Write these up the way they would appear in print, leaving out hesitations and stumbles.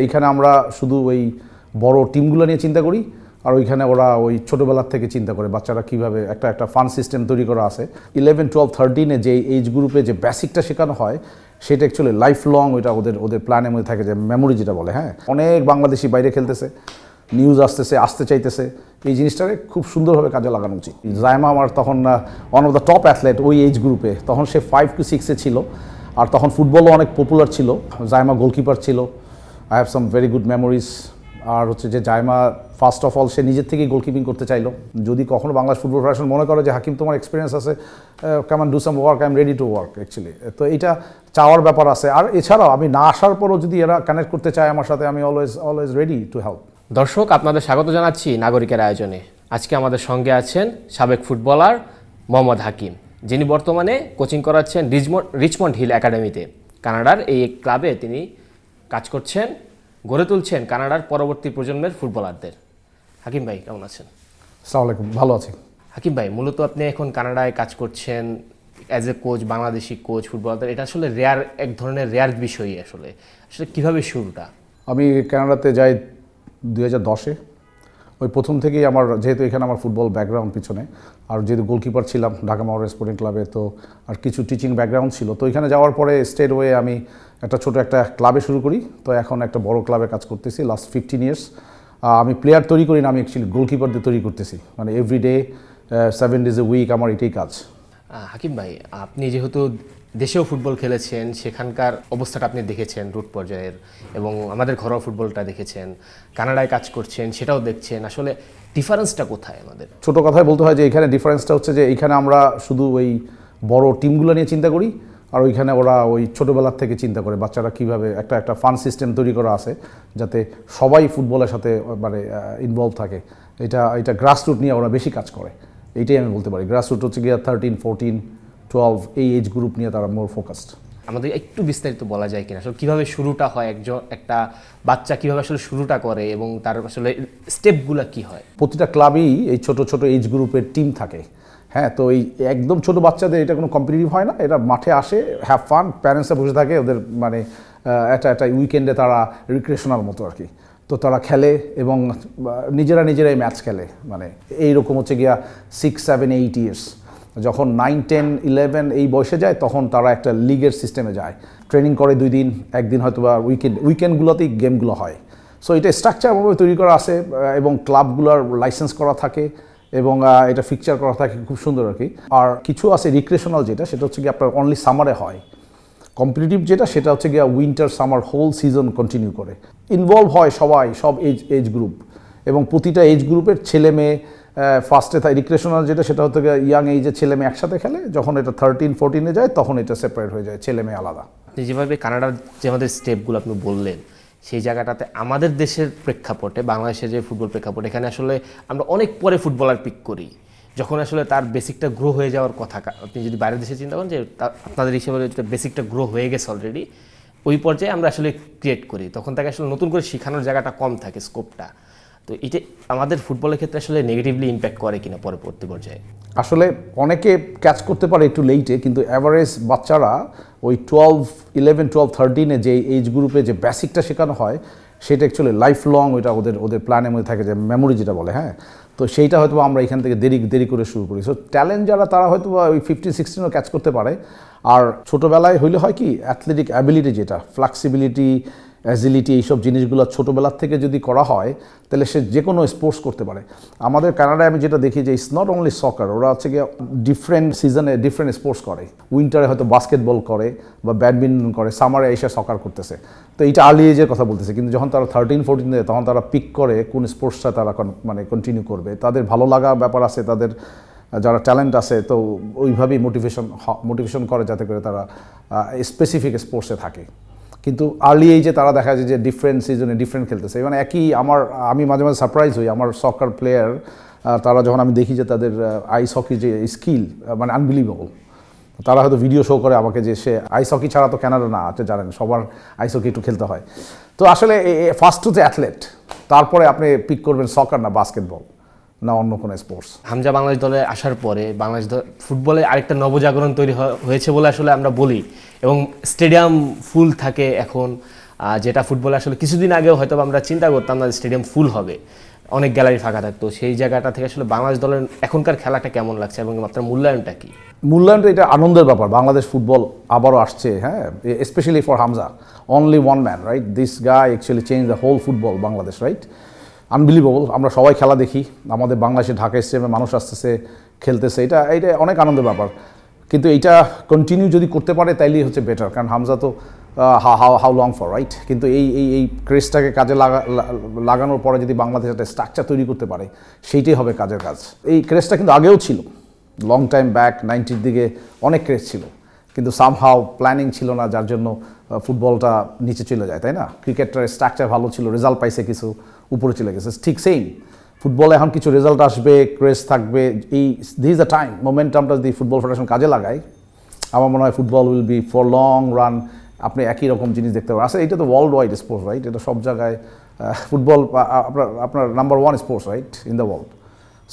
এইখানে আমরা শুধু ওই বড় টিমগুলো নিয়ে চিন্তা করি, আর ওইখানে ওরা ওই ছোটোবেলার থেকে চিন্তা করে বাচ্চারা কীভাবে একটা ফান সিস্টেম তৈরি করা আছে। 11, 12, 13-এ যে এইজ গ্রুপে যে বেসিকটা শেখানো হয় সেটা অ্যাকচুয়ালি লাইফ লং ওইটা ওদের প্ল্যানের মধ্যে থাকে, যে মেমোরি যেটা বলে। হ্যাঁ, অনেক বাংলাদেশি বাইরে খেলতেছে, নিউজ আসতে চাইতেছে, এই জিনিসটাকে খুব সুন্দরভাবে কাজে লাগানো উচিত। জায়মা আমার তখন one of the top athlete ওই এইজ গ্রুপে, তখন সে 5 to 6-এ ছিল, আর তখন ফুটবলও অনেক পপুলার ছিল। জায়মা গোলকিপার ছিল। I have some very good memories. আর হচ্ছে যে জায়মা ফার্স্ট অফ অল সে নিজের থেকেই গোলকিপিং করতে চাইলো। যদি কখনো বাংলাদেশ ফুটবল ফেডারেশন মনে করে যে হাকিম তোমার এক্সপিরিয়েন্স আছে, কামান do some work, I am ready to work actually. তো এইটা চাওয়ার ব্যাপার আছে। আর এছাড়াও আমি না আসার পরও যদি এরা কানেক্ট করতে চায় আমার সাথে, আমি অলওয়েজ রেডি টু হেল্প। দর্শক, আপনাদের স্বাগত জানাচ্ছি নাগরিকের আয়োজনে। আজকে আমাদের সঙ্গে আছেন সাবেক ফুটবলার মোহাম্মদ হাকিম, যিনি বর্তমানে কোচিং করাচ্ছেন রিচমন্ড হিল একাডেমিতে। কানাডার এই ক্লাবে তিনি কাজ করছেন, গড়ে তুলছেন কানাডার পরবর্তী প্রজন্মের ফুটবলারদের। হাকিম ভাই, কেমন আছেন? আসসালামু আলাইকুম, ভালো আছি। হাকিম ভাই, মূলত আপনি এখন কানাডায় কাজ করছেন as a coach, Bangladeshi coach ফুটবলারদের। এটা আসলে এক ধরনের রেয়ার বিষয়ই। আসলে কীভাবে শুরুটা? আমি কানাডাতে যাই 2010-এ। ওই প্রথম থেকেই আমার, যেহেতু এখানে আমার ফুটবল ব্যাকগ্রাউন্ড পিছনে, আর যেহেতু গোলকিপার ছিলাম ঢাকা মহানগর স্পোর্টিং ক্লাবে, তো আর কিছু টিচিং ব্যাকগ্রাউন্ড ছিল, তো এখানে যাওয়ার পরে স্টেট ওয়ে আমি একটা ক্লাবে শুরু করি। তো এখন একটা বড় ক্লাবে কাজ করতেছি লাস্ট 15 ইয়ার্স। আমি প্লেয়ার তৈরি করি না, আমি অ্যাকচুয়ালি গোলকিপারদের তৈরি করতেছি, মানে এভরিডে 7 days a week আমার এটাই কাজ। হাকিম ভাই, আপনি যেহেতু দেশেও ফুটবল খেলেছেন, সেখানকার অবস্থাটা আপনি দেখেছেন রুট পর্যায়ের, এবং আমাদের ঘরোয়া ফুটবলটা দেখেছেন, কানাডায় কাজ করছেন সেটাও দেখছেন। আসলে ডিফারেন্সটা কোথায়? আমাদের ছোটো কথায় বলতে হয় যে এখানে ডিফারেন্সটা হচ্ছে যে এইখানে আমরা শুধু ওই বড় টিমগুলো নিয়ে চিন্তা করি, আর ওইখানে ওরা ওই ছোটোবেলার থেকে চিন্তা করে বাচ্চারা কীভাবে একটা ফান সিস্টেম তৈরি করা আছে, যাতে সবাই ফুটবলের সাথে মানে ইনভলভ থাকে। এটা গ্রাসরুট নিয়ে ওরা বেশি কাজ করে, এইটাই আমি বলতে পারি। গ্রাসরুট হচ্ছে গিয়ে 13, 14, 12 এই এজ গ্রুপ নিয়ে তারা মোর ফোকাসড। আমাদের একটু বিস্তারিত বলা যায় কিনা, আসলে কীভাবে শুরুটা হয়, একটা বাচ্চা কীভাবে আসলে শুরুটা করে, এবং তার আসলে স্টেপগুলো কী হয়? প্রতিটা ক্লাবেই এই ছোট এজ গ্রুপের টিম থাকে। হ্যাঁ, তো এই একদম ছোট বাচ্চাদের এটা কোনো কম্পিটিটিভ হয় না, এরা মাঠে আসে, হ্যাভ ফান, প্যারেন্টসরা বসে থাকে, ওদের মানে একটা উইকেন্ডে তারা রিক্রিয়েশনাল মতো আর কি। তো তারা খেলে এবং নিজেরাই ম্যাচ খেলে, মানে এইরকম হচ্ছে গিয়া 6, 7, 8 ইয়ার্স। যখন 9, 10, 11 এই বয়সে যায়, তখন তারা একটা লিগের সিস্টেমে যায়, ট্রেনিং করে 2 দিন, একদিন হয়তো বা উইকেন্ডগুলোতেই গেমগুলো হয়। সো এটা স্ট্রাকচারভাবে তৈরি করা আছে, এবং ক্লাবগুলোর লাইসেন্স করা থাকে, এবং এটা ফিকচার করা থাকে খুব সুন্দর আর কি। আর কিছু আছে রিক্রিয়েশনাল, সেটা হচ্ছে গিয়ে আপনার অনলি সামারে হয়। কম্পিটিটিভ সেটা হচ্ছে গিয়ে winter summer whole season continue করে। ইনভলভ হয় সব এজ গ্রুপ, এবং প্রতিটা এজ গ্রুপের ছেলে মেয়ে ফার্স্টে থাকে। রিক্রিয়েশনাল সেটা হচ্ছে গিয়ে ইয়াং এজের ছেলে মেয়ে একসাথে খেলে, যখন এটা 13, 14-এ যায় তখন এটা সেপারেট হয়ে যায়, ছেলে মেয়ে আলাদা। আপনি যেভাবে কানাডার যে আমাদের স্টেপগুলো আপনি বললেন, সেই জায়গাটাতে আমাদের দেশের প্রেক্ষাপটে, বাংলাদেশের যে ফুটবল প্রেক্ষাপট, এখানে আসলে আমরা অনেক পরে ফুটবলার পিক করি, যখন আসলে তার বেসিকটা গ্রো হয়ে যাওয়ার কথা। আপনি যদি বাইরের দেশে চিন্তা করেন যে আপনাদের হিসেবে বেসিকটা গ্রো হয়ে গেছে অলরেডি, ওই পর্যায়ে আমরা আসলে ক্রিয়েট করি, তখন তাকে আসলে নতুন করে শেখানোর জায়গাটা কম থাকে, স্কোপটা। তো এটা আমাদের ফুটবলের ক্ষেত্রে আসলে নেগেটিভলি ইম্প্যাক্ট করে কিনা পরবর্তী পর্যায়ে? আসলে অনেকে ক্যাচ করতে পারে একটু লেটে, কিন্তু অ্যাভারেজ বাচ্চারা ওই 11, 12, 13-এ যে এইজ গ্রুপে যে বেসিকটা শেখানো হয় সেটা অ্যাকচুয়ালি লাইফ লং ওদের প্ল্যানের মধ্যে থাকে, যে মেমোরি যেটা বলে। হ্যাঁ, তো সেইটা হয়তো আমরা এখান থেকে দেরি করে শুরু করি। সো ট্যালেন্ট যারা, তারা হয়তো ওই 15, 16-ও ক্যাচ করতে পারে। আর ছোটোবেলায় হইলে হয় কি, অ্যাথলেটিক অ্যাবিলিটি যেটা, ফ্লেক্সিবিলিটি, অ্যাজিলিটি, এইসব জিনিসগুলো ছোটোবেলার থেকে যদি করা হয়, তাহলে সে যে কোনো স্পোর্টস করতে পারে। আমাদের কানাডায় আমি যেটা দেখি যে ইটস নট অনলি সকার, ওরা হচ্ছে গিয়ে ডিফারেন্ট সিজনে ডিফারেন্ট স্পোর্টস করে। উইন্টারে হয়তো বাস্কেটবল করে বা ব্যাডমিন্টন করে, সামারে এসে সকার করতেছে। তো এইটা আর্লি এজের কথা বলতেছে, কিন্তু যখন তারা 13, 14 তখন তারা পিক করে কোন স্পোর্টসটা তারা মানে কন্টিনিউ করবে। তাদের ভালো লাগা ব্যাপার আছে, তাদের যারা ট্যালেন্ট আছে, তো ওইভাবেই মোটিভেশন করে যাতে করে তারা স্পেসিফিক স্পোর্টসে থাকে। কিন্তু আর্লি এইজে তারা দেখা যায় যে ডিফারেন্ট সিজনে ডিফারেন্ট খেলতেছে। মানে আমি মাঝে মাঝে সারপ্রাইজ হই, আমার সকার প্লেয়ার তারা যখন আমি দেখি যে তাদের আইস হকি যে স্কিল, মানে আনবিলিভেবল। তারা হয়তো ভিডিও শো করে আমাকে যে সে আইস হকি ছাড়া তো কানাডা না, আপনি জানেন সবার আইস হকি একটু খেলতে হয়। তো আসলে ফার্স্ট হচ্ছে অ্যাথলেট, তারপরে আপনি পিক করবেন সকার না বাস্কেটবল না অন্য কোনো স্পোর্টস। হামজা বাংলাদেশ দলে আসার পরে বাংলাদেশ ফুটবলে আরেকটা নবজাগরণ তৈরি হয়েছে বলে আসলে আমরা বলি, এবং স্টেডিয়াম ফুল থাকে এখন। যেটা ফুটবলে আসলে কিছুদিন আগেও হয়তো আমরা চিন্তা করতাম না স্টেডিয়াম ফুল হবে, অনেক গ্যালারি ফাঁকা থাকতো, সেই জায়গাটা থেকে আসলে বাংলাদেশ দলের এখনকার খেলাটা কেমন লাগছে এবং আপনার মূল্যায়নটা কি? মূল্যায়নটা এটা আনন্দের ব্যাপার, বাংলাদেশ ফুটবল আবারও আসছে, হ্যাঁ, specially for Hamza, only one man, right, this guy actually change the whole football Bangladesh, right, unbelievable. আমরা সবাই খেলা দেখি, আমাদের বাংলাদেশে ঢাকা স্টেডিয়ামে মানুষ আসতেছে, খেলতেছে, এটা অনেক আনন্দের ব্যাপার। কিন্তু এইটা কন্টিনিউ যদি করতে পারে তাইলেই হচ্ছে বেটার, কারণ হামজা তো হাউ লং ফর, রাইট। কিন্তু এই ক্রেজটাকে কাজে লাগানোর পরে যদি বাংলাদেশ একটা স্ট্রাকচার তৈরি করতে পারে, সেইটাই হবে কাজের কাজ। এই ক্রেজটা কিন্তু আগেও ছিল, লং টাইম ব্যাক 90-র দিকে অনেক ক্রেজ ছিল, কিন্তু সামহাও প্ল্যানিং ছিল না, যার জন্য ফুটবলটা নিচে চলে যায়, তাই না? ক্রিকেটটার স্ট্রাকচার ভালো ছিল, রেজাল্ট পাইছে কিছু, উপরে চলে গেছে, ঠিক সেম ফুটবলে এখন কিছু রেজাল্ট আসবে, ক্রেজ থাকবে, দিস দ্য টাইম, মোমেন্টামটা যদি ফুটবল ফেডারেশন কাজে লাগায়, আমার মনে হয় football will be for long run, আপনি একই রকম জিনিস দেখতে পাবেন। আসলে এটা তো ওয়ার্ল্ড ওয়াইড স্পোর্টস, রাইট, এটা সব জায়গায় ফুটবল আপনার number one sports, right, in the world.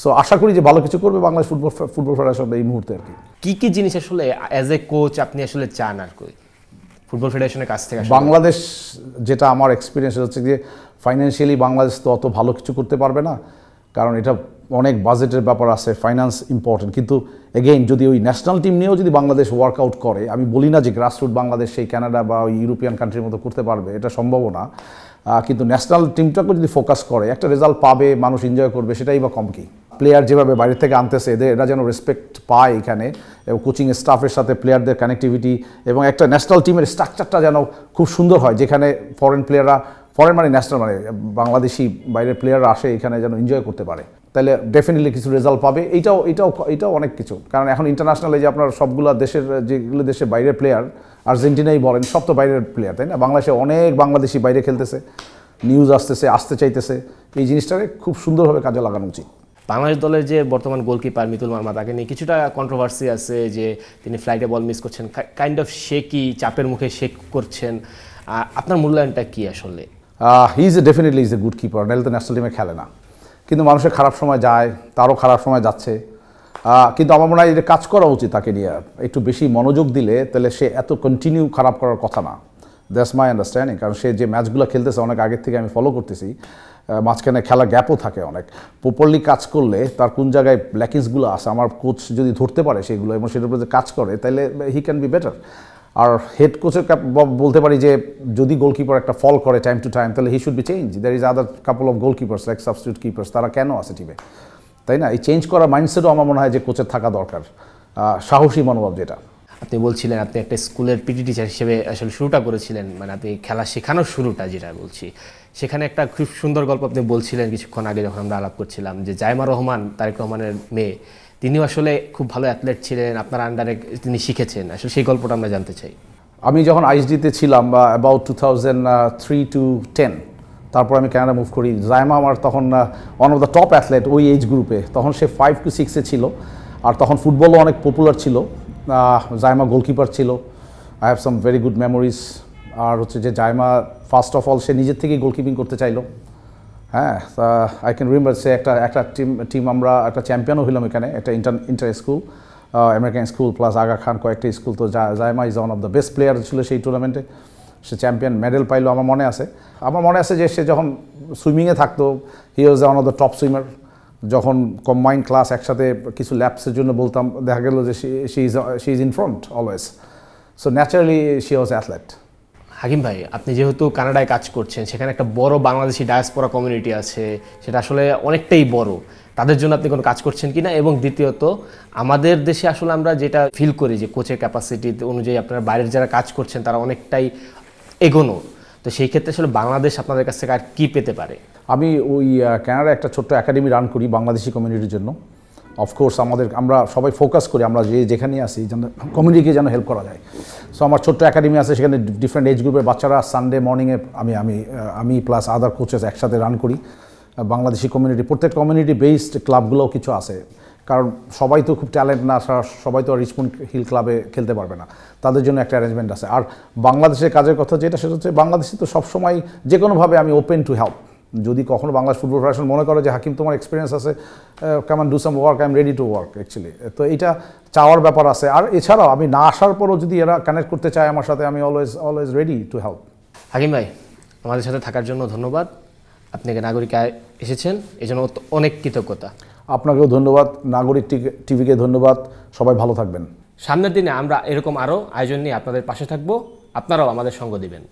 So আশা করি যে ভালো কিছু করবে বাংলাদেশ ফুটবল ফেডারেশন এই মুহূর্তে আর কি। কি জিনিস আসলে অ্যাজ এ কোচ আপনি আসলে চান আর কি ফুটবল ফেডারেশনের কাছ থেকে? বাংলাদেশ, যেটা আমার এক্সপিরিয়েন্স হচ্ছে যে ফাইন্যান্সিয়ালি বাংলাদেশ তো অত ভালো কিছু করতে পারবে না, কারণ এটা অনেক বাজেটের ব্যাপার আছে, ফাইন্যান্স ইম্পর্টেন্ট। কিন্তু এগেইন যদি ওই ন্যাশনাল টিম নিয়েও যদি বাংলাদেশ ওয়ার্কআউট করে, আমি বলি না যে গ্রাসরুট বাংলাদেশ সেই কানাডা বা ওই ইউরোপিয়ান কান্ট্রির মতো করতে পারবে, এটা সম্ভব না, কিন্তু ন্যাশনাল টিমটাকে যদি ফোকাস করে একটা রেজাল্ট পাবে, মানুষ এনজয় করবে, সেটাই বা কম কি। প্লেয়ার যেভাবে বাইরে থেকে আনতেছে, এরা যেন রেসপেক্ট পায় এখানে, এবং কোচিং স্টাফের সাথে প্লেয়ারদের কানেক্টিভিটি, এবং একটা ন্যাশনাল টিমের স্ট্রাকচারটা যেন খুব সুন্দর হয়, যেখানে ফরেন প্লেয়াররা, ফরেন মানে ন্যাশনাল মানে বাংলাদেশি বাইরের প্লেয়াররা আসে এখানে যেন এনজয় করতে পারে, তাহলে ডেফিনেটলি কিছু রেজাল্ট পাবে। এইটাও অনেক কিছু, কারণ এখন ইন্টারন্যাশনালে যে আপনার সবগুলো দেশের, যেগুলো দেশের বাইরের প্লেয়ার, আর্জেন্টিনাই বলেন, সব তো বাইরের প্লেয়ার, তাই না? বাংলাদেশে অনেক বাংলাদেশি বাইরে খেলতেছে, নিউজ আসতে চাইতেছে, এই জিনিসটাকে খুব সুন্দরভাবে কাজে লাগানো উচিত। বাংলাদেশ দলের যে বর্তমান গোলকিপার মিতুল মার্মা, তাকে নিয়ে কিছুটা কন্ট্রোভার্সি আছে যে তিনি ফ্লাইটে বল মিস করছেন, কাইন্ড অফ শেকি, চাপের মুখে শেক করছেন, আপনার মূল্যায়নটা কি আসলে? He is definitely is a good keeper, নাহলে তো ন্যাশনাল টিমে খেলে না। কিন্তু মানুষের খারাপ সময় যায়, তারও খারাপ সময় যাচ্ছে, কিন্তু আমার মনে হয় এটা কাজ করা উচিত তাকে নিয়ে, একটু বেশি মনোযোগ দিলে তাহলে সে এত কন্টিনিউ খারাপ করার কথা না। দ্যাটস মাই আন্ডারস্ট্যান্ডিং, কারণ সে যে ম্যাচগুলো খেলতেছে অনেক আগের থেকে আমি ফলো করতেছি, মাঝখানে খেলা গ্যাপও থাকে অনেক, প্রপারলি কাজ করলে তার কোন জায়গায় ল্যাকিংসগুলো আছে আমার কোচ যদি ধরতে পারে সেগুলো এবং সেটার উপরে কাজ করে, তাহলে হি ক্যান বি বেটার। আর হেড কোচের বলতে পারি যে যদি গোলকিপার একটা ফল করে টাইম টু টাইম, তাহলে he should be change. There is other couple of goalkeepers like substitute keepers, তারা কেন আছে টিমে, তাই না? এই চেঞ্জ করার মাইন্ডসেটও আমার মনে হয় যে কোচের থাকা দরকার, সাহসী মনোভাব যেটা। আপনি বলছিলেন আপনি একটা স্কুলের পিটি টিচার হিসেবে আসলে শুরুটা করেছিলেন, মানে আপনি খেলা শেখানোর শুরুটা যেটা বলছি, সেখানে একটা খুব সুন্দর গল্প আপনি বলছিলেন কিছুক্ষণ আগে যখন আমরা আলাপ করছিলাম, যে জাইমা রহমান, তারেক রহমানের মেয়ে, তিনিও আসলে খুব ভালো অ্যাথলেট ছিলেন, আপনার আন্ডারে তিনি শিখেছেন, আসলে সেই গল্পটা আমরা জানতে চাই। আমি যখন আইএসডিতে ছিলাম অ্যাবাউট 2003 to 10, তারপর আমি কানাডা মুভ করি। জাইমা আমার তখন one of the top athlete ওই এজ গ্রুপে, তখন সে 5 to 6 ছিল, আর তখন ফুটবলও অনেক পপুলার ছিল। জাইমা গোলকিপার ছিল, I have some very good memories. আর হচ্ছে যে জাইমা ফার্স্ট অফ অল সে নিজের থেকেই গোলকিপিং করতে চাইলো, হ্যাঁ, আই ক্যান রিমেম্বার। সে একটা টিম আমরা একটা চ্যাম্পিয়নও হইলাম এখানে, একটা inter school, American school plus Aga Khan কয়েকটা স্কুল। তো Zaima is one of the best player ছিল সেই টুর্নামেন্টে, সে চ্যাম্পিয়ন মেডেল পাইলো। আমার মনে আছে যে সে যখন সুইমিংয়ে থাকতো, he was one of the top swimmer. যখন কম্বাইন্ড ক্লাস একসাথে কিছু ল্যাপসের জন্য বলতাম, দেখা গেল যে she is in front always. So naturally she was athlete. Hakim ভাই, আপনি যেহেতু কানাডায় কাজ করছেন, সেখানে একটা বড় বাংলাদেশি ডায়াসপোরা কমিউনিটি আছে, সেটা আসলে অনেকটাই বড়, তাদের জন্য আপনি কোনো কাজ করছেন কিনা? এবং দ্বিতীয়ত, আমাদের দেশে আসলে আমরা যেটা ফিল করি যে কোচের ক্যাপাসিটি অনুযায়ী আপনারা বাইরের যারা কাজ করছেন তারা অনেকটাই এগোনো, তো সেই ক্ষেত্রে আসলে বাংলাদেশ আপনাদের কাছ থেকে আর কী পেতে পারে? আমি ওই কানাডায় একটা ছোট্ট একাডেমি রান করি বাংলাদেশি কমিউনিটির জন্য। অফকোর্স আমরা সবাই ফোকাস করি, আমরা যেখানে আসি যেন কমিউনিটিকে যেন হেল্প করা যায়। সো আমার ছোট্ট একাডেমি আছে, সেখানে ডিফারেন্ট এজ গ্রুপের বাচ্চারা সানডে মর্নিংয়ে আমি প্লাস আদার কোচেস একসাথে রান করি। বাংলাদেশি কমিউনিটি, প্রত্যেক কমিউনিটি বেসড ক্লাবগুলোও কিছু আছে, কারণ সবাই তো খুব ট্যালেন্ট না, সবাই তো রিচমন্ড হিল ক্লাবে খেলতে পারবে না, তাদের জন্য একটা অ্যারেঞ্জমেন্ট আছে। আর বাংলাদেশের কাজের কথা যেটা, সেটা হচ্ছে বাংলাদেশে তো সবসময় যে কোনোভাবে আমি ওপেন টু হেল্প। যদি কখনো বাংলাদেশ ফুটবল ফেডারেশন মনে করে যে হাকিম তোমার এক্সপিরিয়েন্স আছে, come do some work, I am ready to work actually. তো এইটা চাওয়ার ব্যাপার আছে। আর এছাড়াও আমি না আসার পরও যদি এরা কানেক্ট করতে চায় আমার সাথে, আমি অলওয়েজ রেডি টু হেল্প। হাকিম ভাই, আমাদের সাথে থাকার জন্য ধন্যবাদ। আপনাকে নাগরিকায় এসেছেন, এই জন্য অনেক কৃতজ্ঞতা। আপনাকেও ধন্যবাদ, নাগরিক টিভিকে ধন্যবাদ। সবাই ভালো থাকবেন। সামনের দিনে আমরা এরকম আরও আয়োজন নিয়ে আপনাদের পাশে থাকবো, আপনারাও আমাদের সঙ্গ দিবেন।